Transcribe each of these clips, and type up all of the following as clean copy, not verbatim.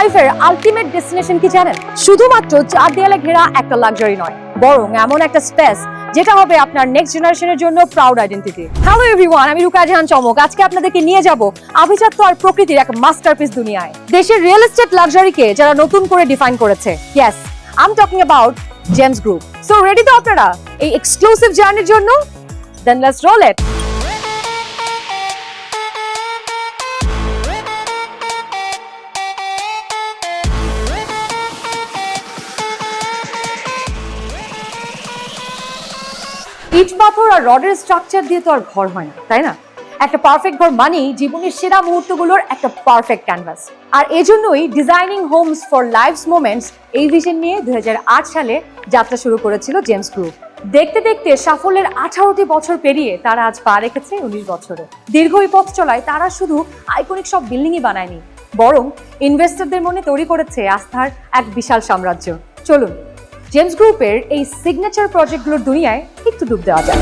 লাইফের ultimate destination কি জানেন? শুধুমাত্র 4 দেয়ালে ঘেরা একটা লাক্সারি নয়, বরং এমন একটা স্পেস যেটা হবে আপনার নেক্সট জেনারেশনের জন্য প্রাউড আইডেন্টিটি। হ্যালো এভরিওয়ান, আমি রুকায়া জাহান চমক। আজকে আপনাদেরকে নিয়ে যাব আভিজাত্য আর প্রকৃতির এক মাস্টারপিস দুনিয়ায়। দেশের রিয়েল এস্টেট লাক্সারিকে যারা নতুন করে ডিফাইন করেছে। Yes, I am talking about James group. So ready তো আপনারা এই এক্সক্লুসিভ জার্নির জন্য? দেন লেটস রোল ইট। ইট পাথর আর রডের স্ট্রাকচার দিয়ে তো আর ঘর হয় না, তাই না? একটা পারফেক্ট ঘর মানেই জীবনের সেরা মুহূর্তগুলোর একটা পারফেক্ট ক্যানভাস। আর এজন্যই designing homes for life's moments এই ভিশন নিয়ে 2008 সালে যাত্রা শুরু করেছিল জেমস গ্রুপ। দেখতে দেখতে সাফল্যের 18টি বছর পেরিয়ে তারা আজ পা রেখেছে 19 বছরে। দীর্ঘ এই পথ চলায় তারা শুধু আইকনিক সব বিল্ডিংই বানায়নি, বরং ইনভেস্টরদের মনে তৈরি করেছে আস্থার এক বিশাল সাম্রাজ্য। চলুন জেমস গ্রুপের এই সিগনেচার প্রজেক্টগুলোর দুনিয়ায় একটু ডুব দেওয়া যায়।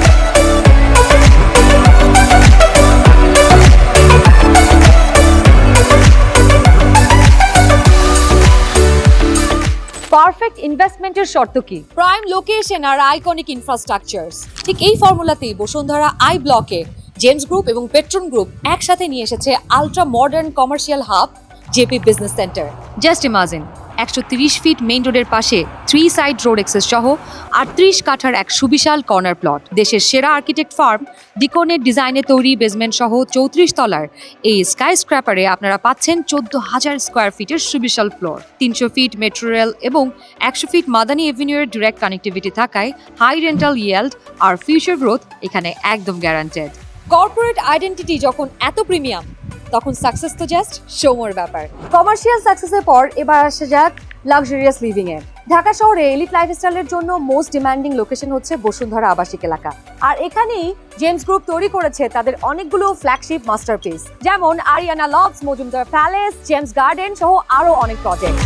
পারফেক্ট ইনভেস্টমেন্টের শর্ত কি? প্রাইম লোকেশন আর আইকনিক ইনফ্রাস্ট্রাকচারস। ঠিক এই ফর্মুলাতেই বসুন্ধরা আই ব্লকে জেমস গ্রুপ এবং পেট্রন গ্রুপ একসাথে নিয়ে এসেছে ultra modern commercial hub JP business centre. Just imagine, 130 feet main রোডের পাশে 3 সাইড রোড অ্যাক্সেস সহ 38 কাঠার এক সুবিশাল কর্নার প্লট। দেশের সেরা আর্কিটেক্ট ফার্ম ডিকনের ডিজাইনে তৈরি বেসমেন্ট সহ 34 তলার এই স্কাই স্ক্র্যাপারে আপনারা পাচ্ছেন 14,000 স্কোয়ার ফিটের সুবিশাল ফ্লোর। 300 ফিট মেট্রো রেল এবং 100 ফিট মাদানী এভিনিউয়ের ডিরেক্ট কানেক্টিভিটি থাকায় হাই রেন্টাল ইয়েল্ড আর ফিউচার গ্রোথ এখানে একদম গ্যারান্টেড। কর্পোরেট আইডেন্টিটি যখন এত প্রিমিয়াম, তখন সাকসেস তো জাস্ট সময়ের ব্যাপার। কমার্শিয়াল সাকসেসের পর এবার আসা যাক লাক্সারিয়াস লিভিং এ। ঢাকা শহরে এলিট লাইফস্টাইলের জন্য মোস্ট ডিমান্ডিং লোকেশন হচ্ছে বসুন্ধরা আবাসিক এলাকা। আর এখানেই জেমস গ্রুপ তৈরি করেছে তাদের অনেকগুলো ফ্ল্যাগশিপ মাস্টারপিস, যেমন Ariana লফটস, Majumdar palace, James garden সহ আরো অনেক project.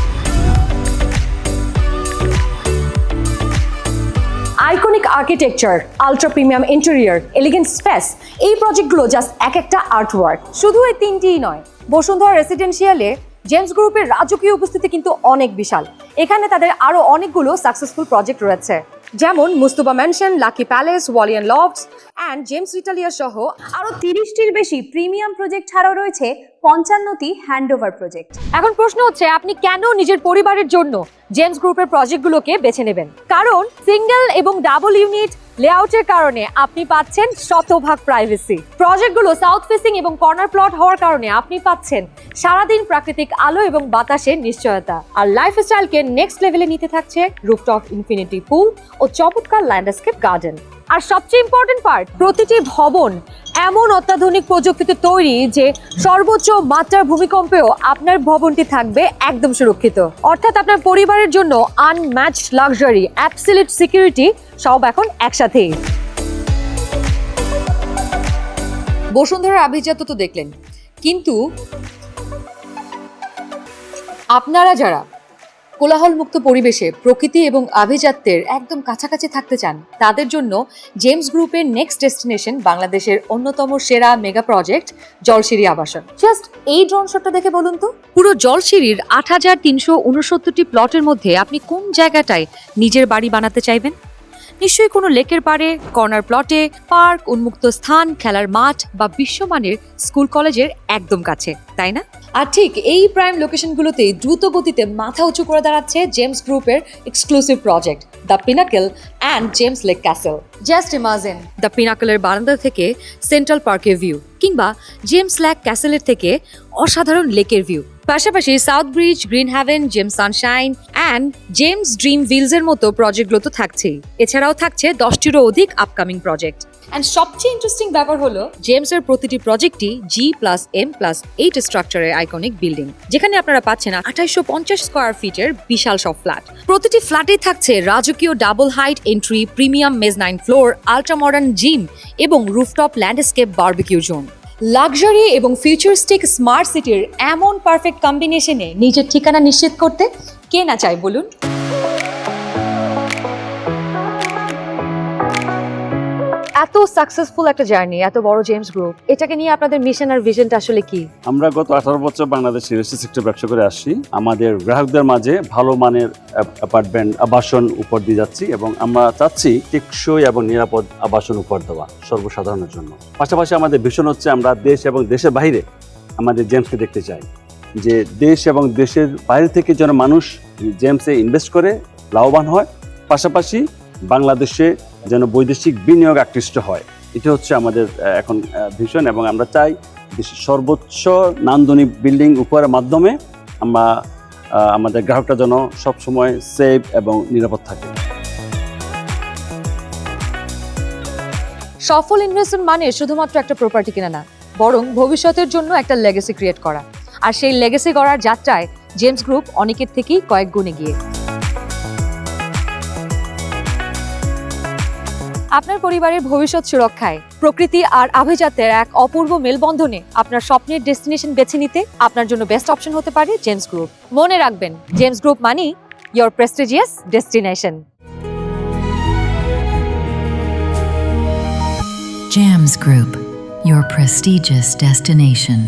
Iconic architecture, ultra premium interior, elegant space, এই প্রজেক্টগুলো জাস্ট এক একটা আর্টওয়ার্ক। শুধু এই তিনটিই নয়, বসুন্ধরা রেসিডেন্সিয়ালে জেমস গ্রুপের রাজকীয় উপস্থিতি কিন্তু অনেক বিশাল। এখানে তাদের আরো অনেকগুলো সাকসেসফুল প্রজেক্ট রয়েছে, যেমন মুস্তাবা ম্যানশন, লাকি প্যালেস, ওয়ালিয়ান লফটস অ্যান্ড জেমস রিটালিয়া সহ আরো 30টির বেশি প্রিমিয়াম প্রজেক্ট ছাড়াও রয়েছে 55টি হ্যান্ডওভার প্রজেক্ট। এখন প্রশ্ন হচ্ছে, আপনি কেন নিজের পরিবারের জন্য জেমস গ্রুপের প্রজেক্টগুলোকে বেছে নেবেন? কারণ সিঙ্গেল এবং ডাবল ইউনিট লেআউটের কারণে আপনি পাচ্ছেন শতভাগ প্রাইভেসি। প্রজেক্টগুলো সাউথ ফেসিং এবং কর্নার প্লট হওয়ার কারণে আপনি পাচ্ছেন সারাদিন প্রাকৃতিক আলো এবং বাতাসের নিশ্চয়তা। আর লাইফস্টাইলকে নেক্সট লেভেলে নিতে থাকছে রুফটপ ইনফিনিটি পুল ও চমৎকার ল্যান্ডস্কেপ গার্ডেন। আর সবচেয়ে ইম্পর্টেন্ট পার্ট, প্রতিটি ভবন এমন অত্যাধুনিক প্রযুক্তিতে তৈরি যে সর্বোচ্চ মাত্রার ভূমিকম্পেও আপনার ভবনটি থাকবে একদম সুরক্ষিত। অর্থাৎ আপনার পরিবারের জন্য আনম্যাচড লাক্সারি, অ্যাবসলিউট সিকিউরিটি সব এখন একসাথেই। বসুন্ধরার আভিজাত্য তো দেখলেন, কিন্তু আপনারা যারা কোলাহলমুক্ত পরিবেশে প্রকৃতি এবং আভিজাত্যের একদম কাছাকাছি থাকতে চান, তাদের জন্য জেমস গ্রুপের নেক্সট ডেস্টিনেশন বাংলাদেশের অন্যতম সেরা মেগা প্রজেক্ট জলশিরি আবাসন। জাস্ট এই ড্রোন শটটা দেখে বলুন তো, পুরো জলশিরির 8,369টি প্লটের মধ্যে আপনি কোন জায়গাটায় নিজের বাড়ি বানাতে চাইবেন? নিশ্চয়ই কোনো লেকের পাড়ে, কর্নার প্লটে, পার্ক, উন্মুক্ত স্থান, খেলার মাঠ বা বিশ্বমানের স্কুল কলেজের একদম কাছে, তাই না? আর ঠিক এই প্রাইম লোকেশনগুলোতেই দ্রুত গতিতে মাথা উঁচু করে দাঁড়াচ্ছে জেমস গ্রুপের exclusive project the Pinnacle and Gems Lake Castle. Just imagine, the পিনাকলের বারান্দা থেকে সেন্ট্রাল পার্কের ভিউ, কিংবা জেমস লেক ক্যাসেলের থেকে অসাধারণ লেকের ভিউ। পাশাপাশি South Bridge, Green Haven, Gems Sunshine and Gems Dream ভিলসের মতো প্রজেক্টগুলো তো থাকছেই। এছাড়াও থাকছে 10টিরও অধিক আপকামিং প্রজেক্ট। অ্যান্ড সবচেয়ে ইন্টারেস্টিং ব্যাপার হলো, জেমসের প্রতিটি প্রজেক্টই G+M+8 স্ট্রাকচারের আইকনিক বিল্ডিং, যেখানে আপনারা পাচ্ছেন 2850 স্কোয়ার ফিটের বিশাল সব ফ্ল্যাট। প্রতিটি ফ্ল্যাটেই থাকছে রাজকীয় double height entry, premium mezzanine floor, ultra modern gym এবং rooftop landscape barbecue zone. Luxury এবং ফিউচারিস্টিক স্মার্ট সিটির এমন পারফেক্ট কম্বিনেশনে নিজের ঠিকানা নিশ্চিত করতে কে না চায় বলুন? এত সাকসেসফুল একটা জার্নি, এত বড় জেমস গ্রুপ, এটাকে নিয়ে আপনাদের মিশন আর ভিশনটা আসলে কি? আমরা গত 18 বছর বাংলাদেশে রিয়েল সেক্টর ব্যবসা করে আসছি। আমাদের গ্রাহকদের মাঝে ভালো মানের অ্যাপার্টমেন্ট আবাসন উপহার দিয়ে যাচ্ছি এবং আমরা চাচ্ছি টেকসই এবং নিরাপদ আবাসন উপহার দেওয়া সর্বসাধারণের জন্য। পাশাপাশি আমাদের ভিশন হচ্ছে আমরা দেশ এবং দেশের বাইরে আমাদের জেমসকে দেখতে চাই, যে দেশ এবং দেশের বাইরে থেকে যেন মানুষ জেমসে ইনভেস্ট করে লাভবান হয়, পাশাপাশি বাংলাদেশে যেন বৈদেশিক বিনিয়োগ আকৃষ্ট হয়। এটা হচ্ছে আমাদের এখন ভিশন এবং আমরা চাই দেশের সর্বোচ্চ নান্দনিক বিল্ডিং উপহারের মাধ্যমে আমরা আমাদের গ্রাহকরা যেন সবসময় সেফ এবং নিরাপদ থাকে। সফল ইনভেস্টমেন্ট মানে শুধুমাত্র একটা প্রপার্টি কেনা না, বরং ভবিষ্যতের জন্য একটা লেগেসি ক্রিয়েট করা। আর সেই লেগেসি গড়ার যাত্রায় জেমস গ্রুপ অনেকের থেকেই কয়েক গুণ এগিয়ে। আপনার পরিবারের ভবিষ্যৎ সুরক্ষায় প্রকৃতি আর আভিজাত্যের এক অপূর্ব মেলবন্ধনে আপনার স্বপ্নের ডেস্টিনেশন বেছে নিতে আপনার জন্য বেস্ট অপশন হতে পারে জেমস গ্রুপ। মনে রাখবেন, James group money your prestigious destination. Jams Group, your prestigious destination.